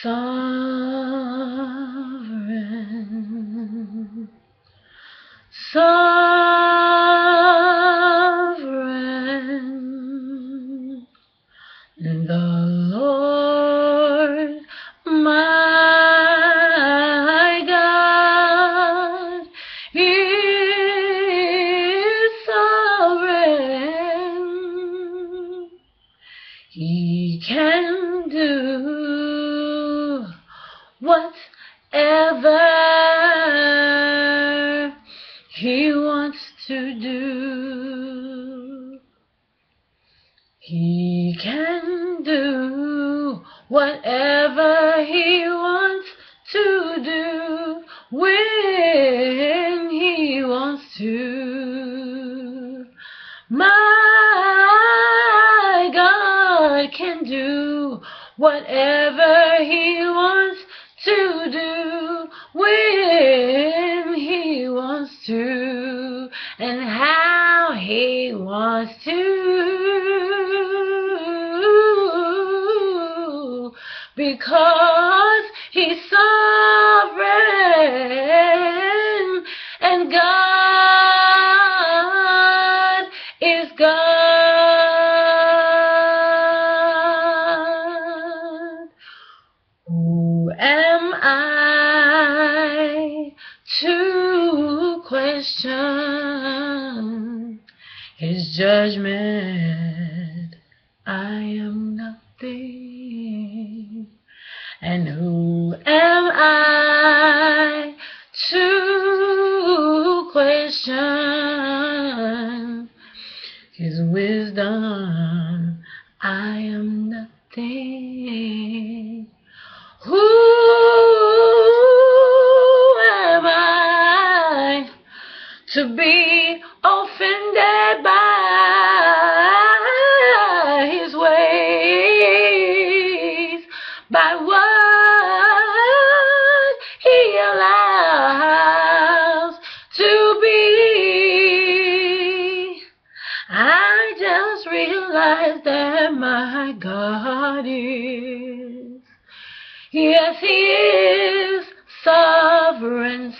Sovereign, sovereign, the Lord my God is sovereign. He can do whatever He wants to do. He can do whatever He wants to do when He wants to. My God can do whatever He wants to do when He wants to, and how He wants to, because He's sovereign, and God is God. Who am I to question His judgment? I am nothing. And who am I to question His wisdom? I am nothing. Who am I to be offended by His ways, by what He allows to be? I just realized that my God is, yes, He is sovereign.